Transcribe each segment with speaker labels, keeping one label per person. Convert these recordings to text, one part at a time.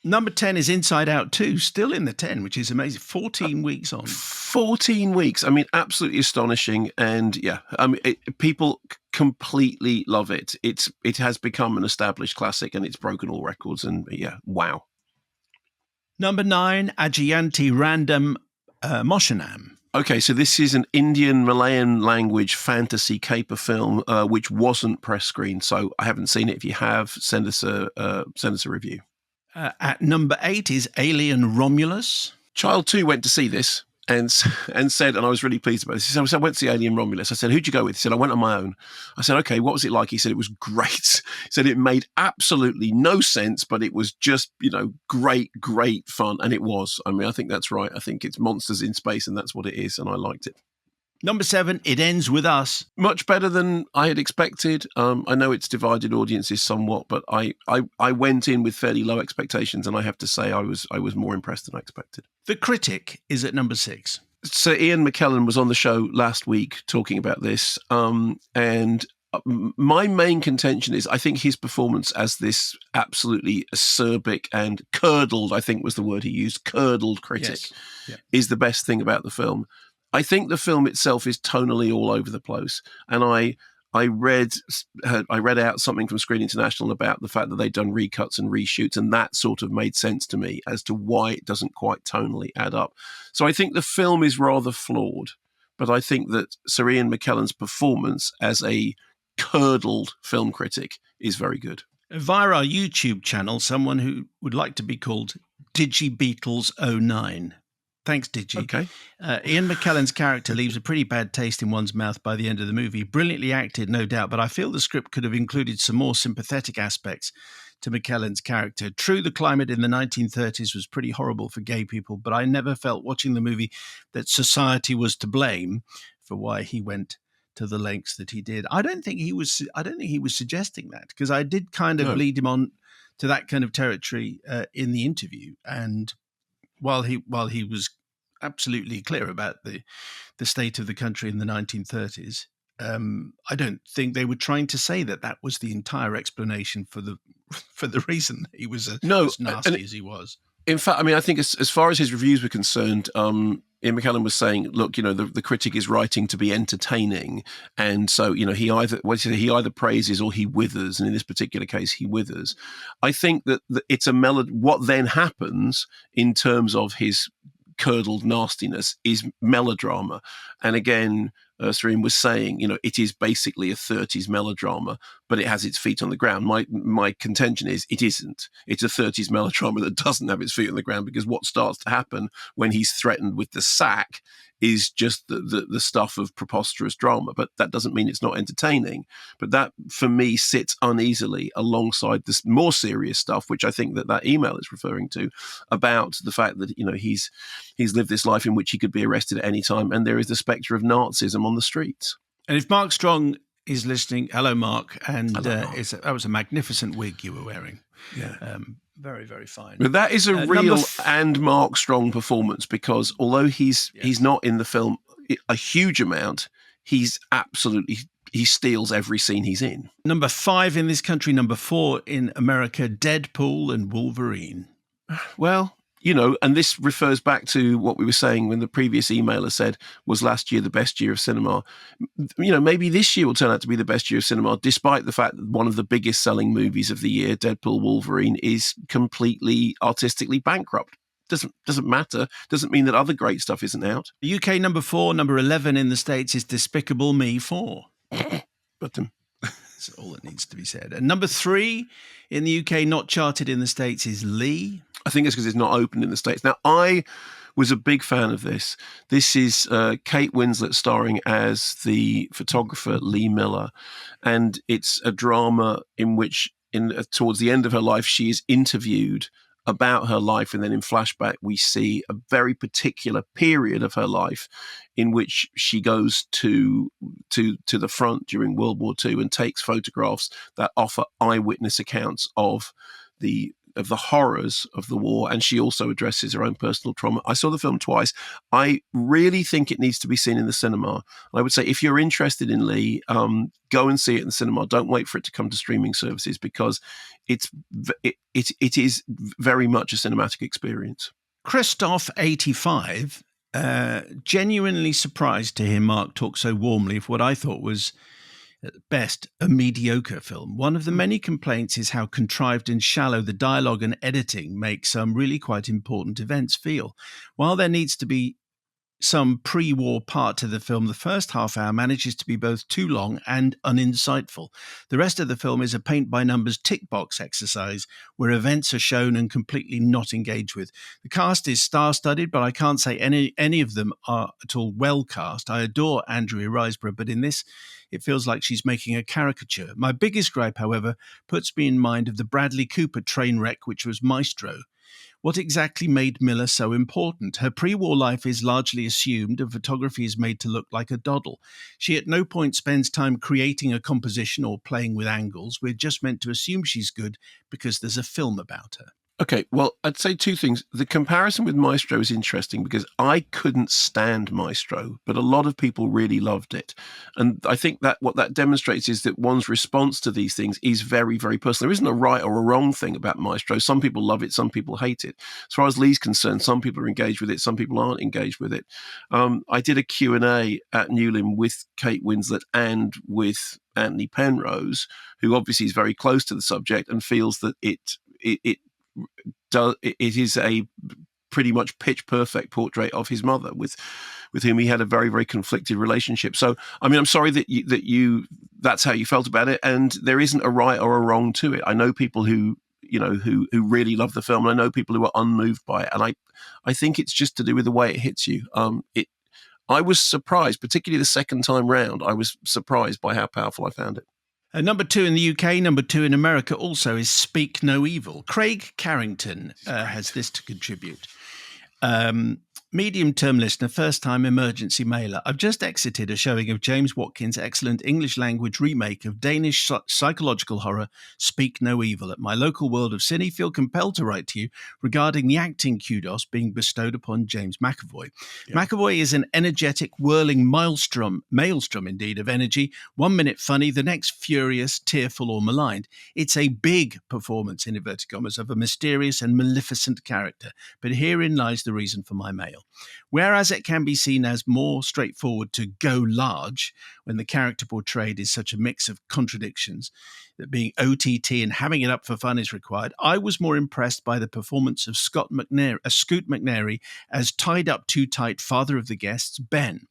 Speaker 1: Number 10 is Inside Out 2, still in the 10, which is amazing. 14 weeks on.
Speaker 2: 14 weeks. I mean, absolutely astonishing. And yeah, I mean, people completely love it. It has become an established classic and it's broken all records. And yeah, wow.
Speaker 1: Number 9, Ajayanti Random Moshanam.
Speaker 2: Okay, so this is an Indian Malayan language fantasy caper film, which wasn't press screened. So I haven't seen it. If you have, send us a review.
Speaker 1: At number 8 is Alien Romulus.
Speaker 2: Child 2 went to see this and said, and I was really pleased about this. He said, I went to see Alien Romulus. I said, who'd you go with? He said, I went on my own. I said, okay, what was it like? He said, it was great. He said, it made absolutely no sense, but it was just, great fun. And it was. I mean, I think that's right. I think it's monsters in space and that's what it is. And I liked it.
Speaker 1: Number 7, It Ends With Us.
Speaker 2: Much better than I had expected. I know it's divided audiences somewhat, but I went in with fairly low expectations, and I have to say I was more impressed than I expected.
Speaker 1: The Critic is at number 6.
Speaker 2: So Ian McKellen was on the show last week talking about this, and my main contention is I think his performance as this absolutely acerbic and curdled, I think was the word he used, curdled critic, is the best thing about the film. I think the film itself is tonally all over the place, and I read out something from Screen International about the fact that they'd done recuts and reshoots, and that sort of made sense to me as to why it doesn't quite tonally add up. So I think the film is rather flawed, but I think that Sir Ian McKellen's performance as a curdled film critic is very good.
Speaker 1: Via our YouTube channel, someone who would like to be called DigiBeatles09. Thanks, Digi.
Speaker 2: Okay.
Speaker 1: Ian McKellen's character leaves a pretty bad taste in one's mouth by the end of the movie. Brilliantly acted, no doubt, but I feel the script could have included some more sympathetic aspects to McKellen's character. True, the climate in the 1930s was pretty horrible for gay people, but I never felt watching the movie that society was to blame for why he went to the lengths that he did. I don't think he was suggesting that, because I did kind of lead him on to that kind of territory in the interview, and while he was absolutely clear about the state of the country in the 1930s, I don't think they were trying to say that was the entire explanation for the reason that he was as nasty as he was.
Speaker 2: In fact, I mean, I think as far as his reviews were concerned, Ian McKellen was saying, look, the critic is writing to be entertaining, and so he either praises or he withers, and in this particular case, he withers. I think that it's a what then happens in terms of his curdled nastiness is melodrama, and again, Serene was saying, it is basically a 30s melodrama, but it has its feet on the ground. My contention is it isn't. It's a 30s melodrama that doesn't have its feet on the ground, because what starts to happen when he's threatened with the sack is just the stuff of preposterous drama. But that doesn't mean it's not entertaining. But that, for me, sits uneasily alongside this more serious stuff, which I think that email is referring to, about the fact that, he's lived this life in which he could be arrested at any time, and there is the spectre of Nazism on the streets.
Speaker 1: And if Mark Strong is listening, hello, Mark. And
Speaker 2: hello, Mark.
Speaker 1: That was a magnificent wig you were wearing.
Speaker 2: Yeah.
Speaker 1: Very, very fine.
Speaker 2: But that is a real and Mark Strong performance, because although he's not in the film a huge amount, he steals every scene he's in.
Speaker 1: Number 5 in this country, number 4 in America, Deadpool and Wolverine.
Speaker 2: Well, and this refers back to what we were saying when the previous emailer said, was last year the best year of cinema? Maybe this year will turn out to be the best year of cinema, despite the fact that one of the biggest selling movies of the year, Deadpool Wolverine, is completely artistically bankrupt. Doesn't matter. Doesn't mean that other great stuff isn't out.
Speaker 1: The UK number 4, number 11 in the States is Despicable Me 4.
Speaker 2: But
Speaker 1: that's all that needs to be said. And number 3 in the UK, not charted in the States, is Lee.
Speaker 2: I think it's because it's not open in the States. Now, I was a big fan of this. This is Kate Winslet starring as the photographer Lee Miller, and it's a drama in which, towards the end of her life, she is interviewed about her life, and then in flashback we see a very particular period of her life in which she goes to the front during World War II and takes photographs that offer eyewitness accounts of the the horrors of the war, and she also addresses her own personal trauma. I saw the film twice. I really think it needs to be seen in the cinema. I would say if you're interested in Lee, go and see it in the cinema. Don't wait for it to come to streaming services, because it is very much a cinematic experience.
Speaker 1: Christoph, 85, genuinely surprised to hear Mark talk so warmly of what I thought was, at best, a mediocre film. One of the many complaints is how contrived and shallow the dialogue and editing make some really quite important events feel. While there needs to be some pre-war part to the film, the first half hour manages to be both too long and uninsightful. The rest of the film is a paint-by-numbers tick-box exercise where events are shown and completely not engaged with. The cast is star-studded, but I can't say any of them are at all well cast. I adore Andrea Riseborough, but in this, it feels like she's making a caricature. My biggest gripe, however, puts me in mind of the Bradley Cooper train wreck, which was Maestro. What exactly made Miller so important? Her pre-war life is largely assumed, and photography is made to look like a doddle. She at no point spends time creating a composition or playing with angles. We're just meant to assume she's good because there's a film about her.
Speaker 2: Okay, well, I'd say two things. The comparison with Maestro is interesting because I couldn't stand Maestro, but a lot of people really loved it. And I think that what that demonstrates is that one's response to these things is very, very personal. There isn't a right or a wrong thing about Maestro. Some people love it, some people hate it. As far as Lee's concerned, some people are engaged with it, some people aren't engaged with it. I did a Q&A at Newlyn with Kate Winslet and with Anthony Penrose, who obviously is very close to the subject and feels that it is a pretty much pitch perfect portrait of his mother, with whom he had a very, very conflicted relationship. So, I mean, I'm sorry that that's how you felt about it, and there isn't a right or a wrong to it. I know people who really love the film, and I know people who are unmoved by it, and I think it's just to do with the way it hits you. I was surprised, particularly the second time round. I was surprised by how powerful I found it.
Speaker 1: Number 2 in the UK, number 2 in America also is Speak No Evil. Craig Carrington has this to contribute. Medium-term listener, first-time emergency mailer. I've just exited a showing of James Watkins' excellent English-language remake of Danish psychological horror Speak No Evil at my local World of Cine. Feel compelled to write to you regarding the acting kudos being bestowed upon James McAvoy. Yeah. McAvoy is an energetic, whirling maelstrom indeed, of energy. 1 minute funny, the next furious, tearful, or maligned. It's a big performance, in inverted commas, of a mysterious and maleficent character. But herein lies the reason for my mail. Whereas it can be seen as more straightforward to go large when the character portrayed is such a mix of contradictions, that being OTT and having it up for fun is required, I was more impressed by the performance of Scoot McNairy as tied up too tight father of the guests, Ben.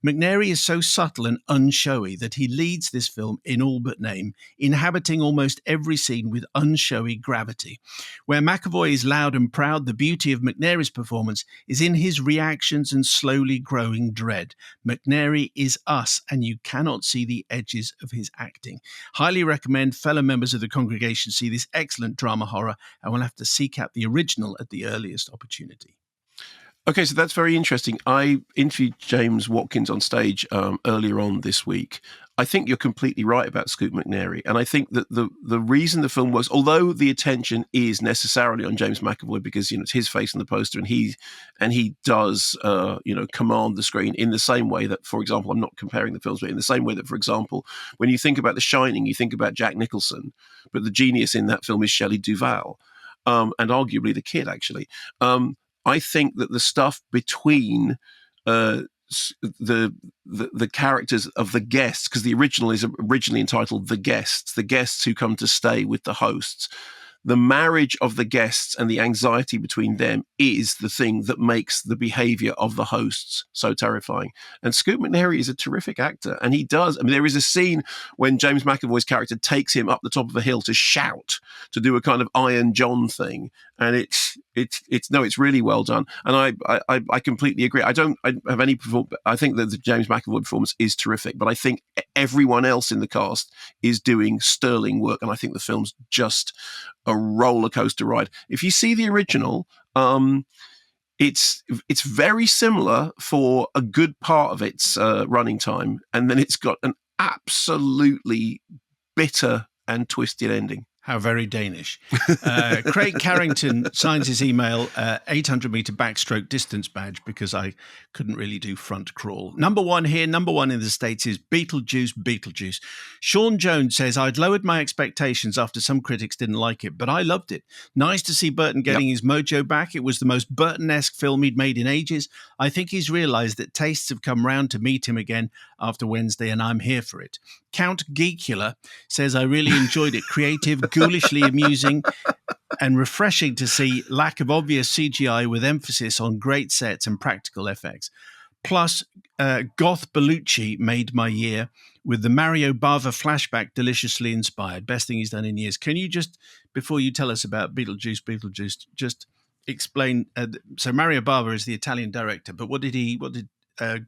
Speaker 1: McNairy is so subtle and unshowy that he leads this film in all but name, inhabiting almost every scene with unshowy gravity. Where McAvoy is loud and proud, the beauty of McNairy's performance is in his reactions and slowly growing dread. McNairy is us, and you cannot see the edges of his acting. Highly recommend fellow members of the congregation see this excellent drama horror, and will have to seek out the original at the earliest opportunity.
Speaker 2: Okay, so that's very interesting. I interviewed James Watkins on stage earlier on this week. I think you're completely right about Scoot McNairy. And I think that the reason the film works, although the attention is necessarily on James McAvoy because, it's his face in the poster and he does, command the screen in the same way that, for example, I'm not comparing the films, but in the same way that, for example, when you think about The Shining, you think about Jack Nicholson, but the genius in that film is Shelley Duvall, and arguably the kid, actually. I think that the stuff between the characters of the guests, because the original is originally entitled The Guests who come to stay with the hosts. The marriage of the guests and the anxiety between them is the thing that makes the behavior of the hosts so terrifying. And Scoot McNairy is a terrific actor. And he does. I mean, there is a scene when James McAvoy's character takes him up the top of a hill to shout, to do a kind of Iron John thing. And it's really well done. And I completely agree. I think that the James McAvoy performance is terrific, but I think everyone else in the cast is doing sterling work. And I think the film's just a roller coaster ride. If you see the original, it's very similar for a good part of its running time, and then it's got an absolutely bitter and twisted ending.
Speaker 1: How very Danish. Craig Carrington signs his email 800-meter backstroke distance badge because I couldn't really do front crawl. Number one here, number one in the States is Beetlejuice Beetlejuice. Sean Jones says, I'd lowered my expectations after some critics didn't like it, but I loved it. Nice to see Burton getting his mojo back. It was the most Burton-esque film he'd made in ages. I think he's realised that tastes have come round to meet him again after Wednesday, and I'm here for it. Count Geekula says, I really enjoyed it. Creative, ghoulishly amusing, and refreshing to see lack of obvious CGI with emphasis on great sets and practical effects. Plus, Goth Bellucci made my year with the Mario Bava flashback deliciously inspired. Best thing he's done in years. Can you just, before you tell us about Beetlejuice, just explain? So Mario Bava is the Italian director, but what did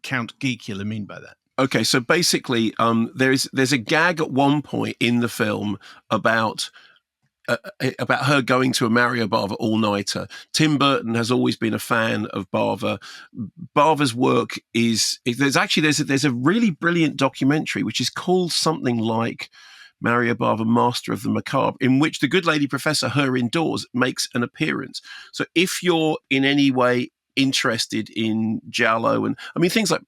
Speaker 1: Count Geekula mean by that?
Speaker 2: Okay, so basically, there's a gag at one point in the film about her going to a Mario Bava all-nighter. Tim Burton has always been a fan of Bava. Bava's work there's a really brilliant documentary which is called something like Mario Bava, Master of the Macabre, in which the good lady Professor Her Indoors makes an appearance. So if you're in any way interested in Giallo, and I mean things like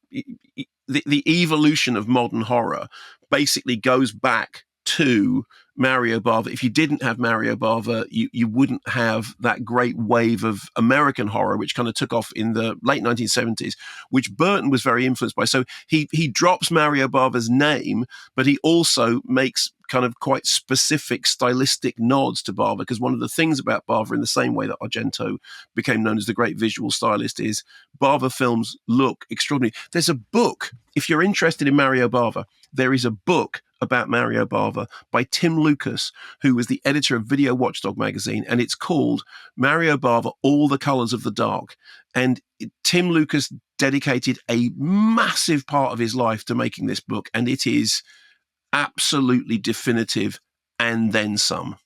Speaker 2: the evolution of modern horror basically goes back to Mario Bava. If you didn't have Mario Bava, you wouldn't have that great wave of American horror, which kind of took off in the late 1970s, which Burton was very influenced by. So he drops Mario Bava's name, but he also makes kind of quite specific stylistic nods to Bava, because one of the things about Bava, in the same way that Argento became known as the great visual stylist, is Bava films look extraordinary. There's a book, if you're interested in Mario Bava, there is a book about Mario Bava by Tim Lucas, who was the editor of Video Watchdog magazine, and it's called Mario Bava, All the Colors of the Dark. And Tim Lucas dedicated a massive part of his life to making this book, and it is absolutely definitive and then some.